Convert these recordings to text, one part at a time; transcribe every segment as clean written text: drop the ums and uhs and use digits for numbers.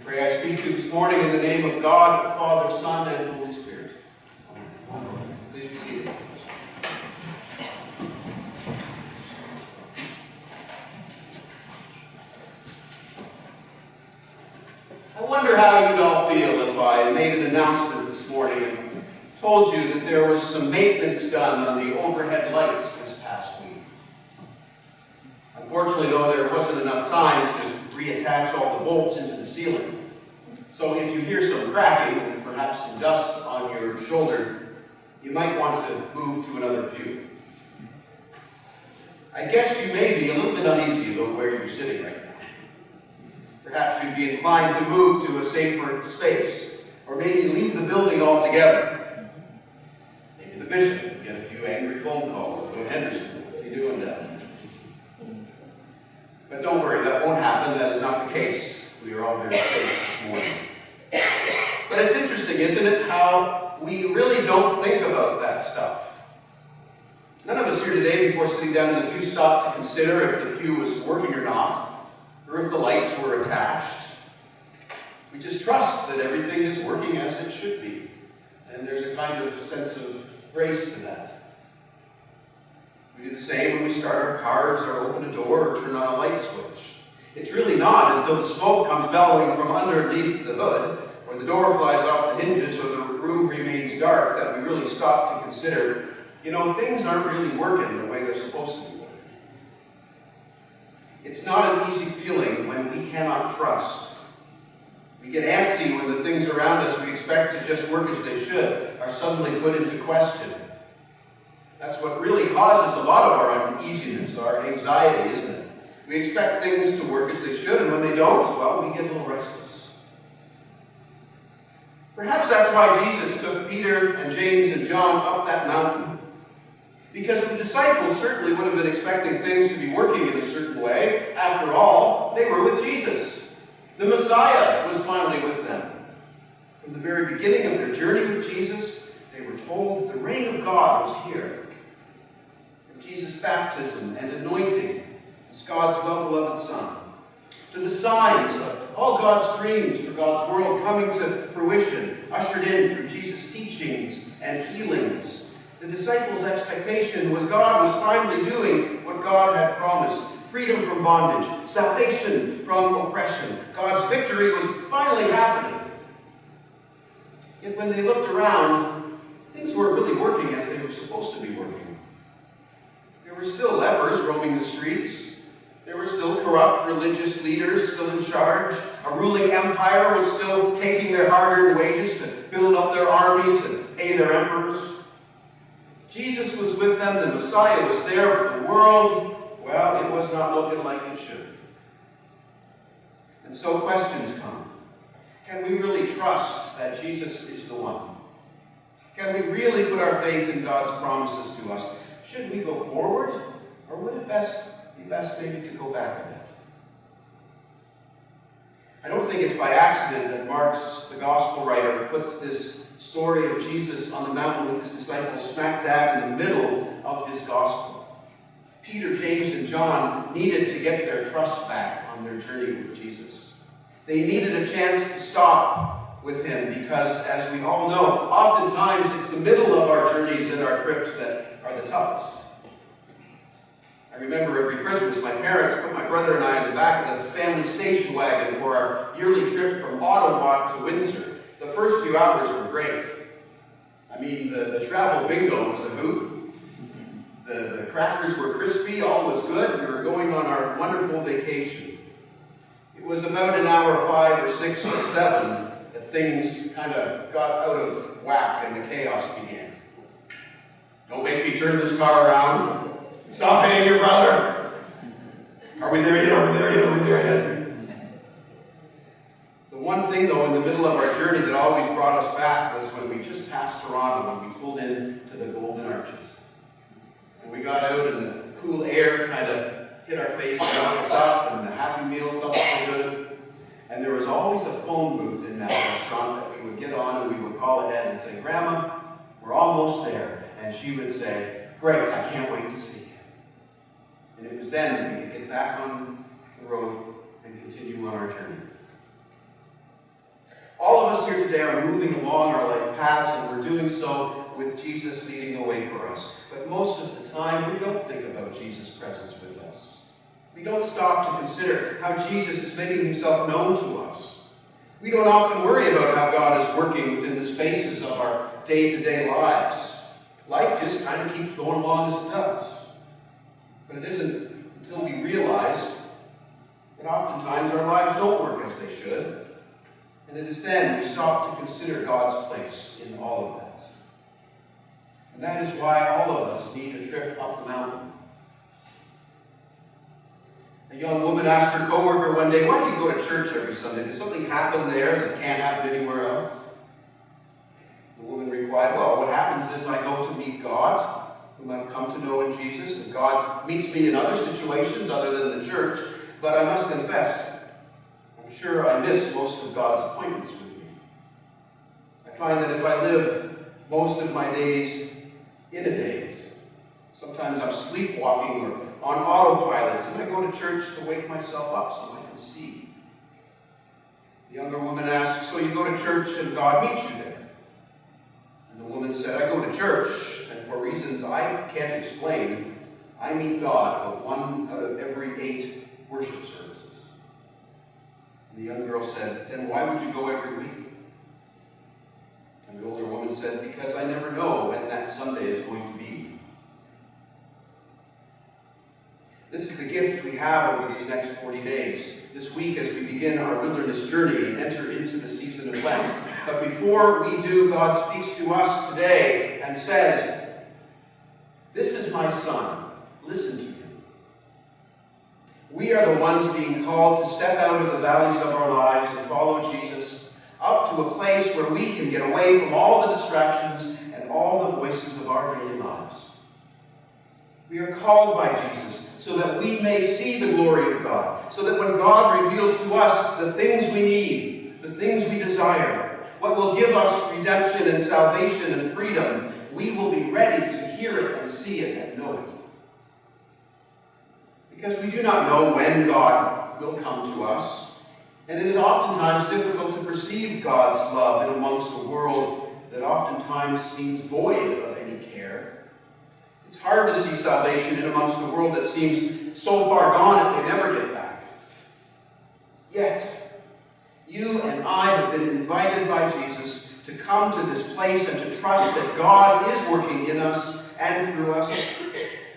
Pray I speak to you this morning in the name of God, the Father, Son, and Holy Spirit. Amen. Please be seated. I wonder how you'd all feel if I made an announcement this morning and told you that there was some maintenance done on the overhead lights this past week. Unfortunately, though, there wasn't enough time to reattach all the bolts into the ceiling. So if you hear some cracking and perhaps some dust on your shoulder, you might want to move to another pew. I guess you may be a little bit uneasy about where you're sitting right now. Perhaps you'd be inclined to move to a safer space, or maybe leave the building altogether. Maybe the bishop would get a few angry phone calls about Henderson. What's he doing down there? But don't worry, that won't happen. That is not the case. We are all very safe this morning. But it's interesting, isn't it, how we really don't think about that stuff. None of us here today, before sitting down in the pew, stopped to consider if the pew was working or not, or if the lights were attached. We just trust that everything is working as it should be. And there's a kind of sense of grace to that. We do the same when we start our cars or open a door or turn on a light switch. It's really not until the smoke comes bellowing from underneath the hood, or the door flies off the hinges, or the room remains dark, that we really stop to consider, things aren't really working the way they're supposed to be working. It's not an easy feeling when we cannot trust. We get antsy when the things around us we expect to just work as they should are suddenly put into question. That's what really causes a lot of our uneasiness, our anxiety, isn't it? We expect things to work as they should, and when they don't, well, we get a little restless. Perhaps that's why Jesus took Peter and James and John up that mountain. Because the disciples certainly would have been expecting things to be working in a certain way. After all, they were with Jesus. The Messiah was finally with them. From the very beginning of their journey with Jesus, they were told that the reign of God was here. From Jesus' baptism and anointing as God's well-beloved Son, to the signs of all God's dreams for God's world coming to fruition, ushered in through Jesus' teachings and healings. The disciples' expectation was God was finally doing what God had promised. Freedom from bondage, salvation from oppression. God's victory was finally happening. Yet when they looked around, things weren't really working as they were supposed to be working. There were still lepers roaming the streets. There were still corrupt religious leaders still in charge. A ruling empire was still taking their hard-earned wages to build up their armies and pay their emperors. Jesus was with them, the Messiah was there, but the world, well, it was not looking like it should. And so questions come. Can we really trust that Jesus is the one? Can we really put our faith in God's promises to us? Should we go forward, or would it be best maybe to go back a bit? I don't think it's by accident that Mark's, the gospel writer, puts this story of Jesus on the mountain with his disciples smack dab in the middle of his gospel. Peter, James, and John needed to get their trust back on their journey with Jesus. They needed a chance to stop with him because, as we all know, oftentimes it's the middle of our journeys and our trips that are the toughest. I remember every Christmas my parents put my brother and I in the back of the family station wagon for our yearly trip from Ottawa to Windsor. The first few hours were great. I mean, the travel bingo was a hoot. The crackers were crispy, all was good. We were going on our wonderful vacation. It was about an hour 5 or 6 or 7 that things kind of got out of whack and the chaos began. Don't make me turn this car around. Stop hitting your brother. Are we there yet? Are we there yet? Are we there yet? The one thing, though, in the middle of our journey that always brought us back was when we just passed Toronto and we pulled into the Golden Arches. And we got out and the cool air kind of hit our face and woke us up, and the Happy Meal felt so good. And there was always a phone booth in that restaurant that we would get on and we would call ahead and say, "Grandma, we're almost there." And she would say, "Great, I can't wait to see you." And it was then that we could get back on the road and continue on our journey. today are moving along our life paths, and we're doing so with Jesus leading the way for us. But most of the time, we don't think about Jesus' presence with us. We don't stop to consider how Jesus is making himself known to us. We don't often worry about how God is working within the spaces of our day-to-day lives. Life just kind of keeps going along as it does. But it isn't until we realize that oftentimes our lives don't work as they should. And it is then we stop to consider God's place in all of that. And that is why all of us need a trip up the mountain. A young woman asked her coworker one day, "Why do you go to church every Sunday? Does something happen there that can't happen anywhere else?" The woman replied, "Well, what happens is I go to meet God, whom I've come to know in Jesus, and God meets me in other situations other than the church, but I must confess, I'm sure I miss most of God's appointments with me. I find that if I live most of my days in a daze, sometimes I'm sleepwalking or on autopilot, and I go to church to wake myself up so I can see." The younger woman asked, "So you go to church and God meets you there?" And the woman said, "I go to church, and for reasons I can't explain, I meet God at 1 out of every 8 worship services." And the young girl said, "Then why would you go every week?" And the older woman said, "Because I never know when that Sunday is going to be." This is the gift we have over these next 40 days. This week as we begin our wilderness journey and enter into the season of Lent. But before we do, God speaks to us today and says, "This is my son. Listen to him." We are the ones being called to step out of the valleys of our lives and follow Jesus up to a place where we can get away from all the distractions and all the voices of our daily lives. We are called by Jesus so that we may see the glory of God, so that when God reveals to us the things we need, the things we desire, what will give us redemption and salvation and freedom, we will be ready to hear it and see it and know it. Because we do not know when God will come to us, and it is oftentimes difficult to perceive God's love in amongst a world that oftentimes seems void of any care. It's hard to see salvation in amongst a world that seems so far gone it may never get back. Yet, you and I have been invited by Jesus to come to this place and to trust that God is working in us and through us.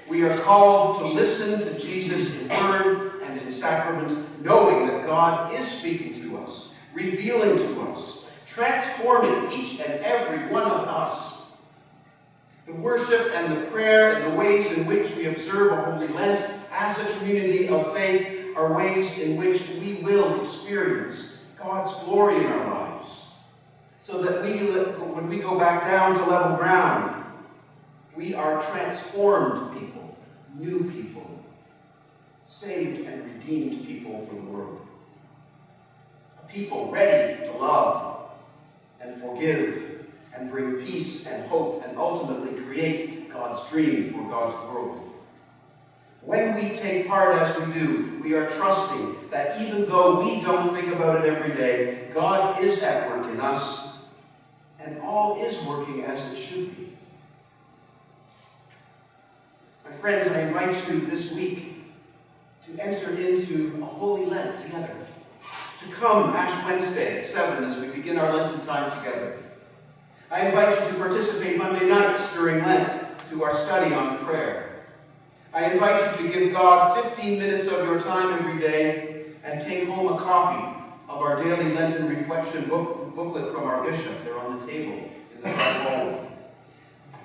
We are called to listen to Jesus in word and in sacrament, knowing that God is speaking to us, revealing to us, transforming each and every one of us. The worship and the prayer and the ways in which we observe a Holy Lent as a community of faith are ways in which we will experience God's glory in our lives. So that when we go back down to level ground, we are transformed people, new people, saved and redeemed people for the world. A people ready to love and forgive and bring peace and hope and ultimately create God's dream for God's world. When we take part as we do, we are trusting that even though we don't think about it every day, God is at work in us, and all is working as it should be. My friends, I invite you this week to enter into a Holy Lent together. To come Ash Wednesday at 7 as we begin our Lenten time together. I invite you to participate Monday nights during Lent to our study on prayer. I invite you to give God 15 minutes of your time every day and take home a copy of our daily Lenten reflection booklet from our bishop. They're on the table in the front hallway.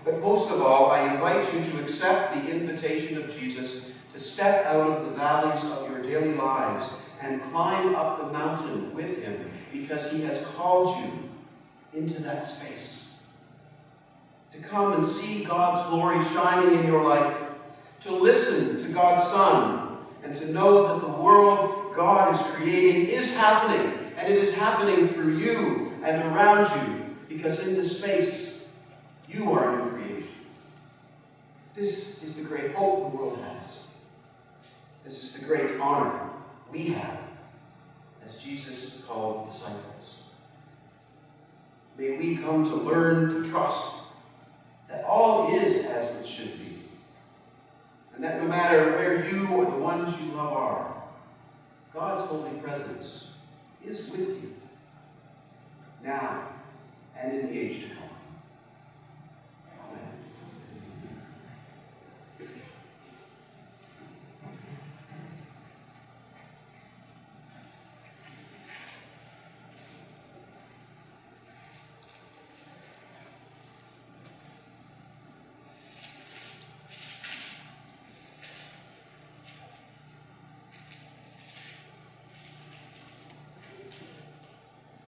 But most of all, I invite you to accept the invitation of Jesus to step out of the valleys of your daily lives and climb up the mountain with him, because he has called you into that space. To come and see God's glory shining in your life, to listen to God's Son, and to know that the world God is creating is happening, and it is happening through you and around you, because in this space, you are a new creation. This is the great hope the world has. This is the great honor we have as Jesus called disciples. may we come to learn to trust that all is as it should be, and that no matter where you or the ones you love are, God's holy presence is with you, now and in the age to come.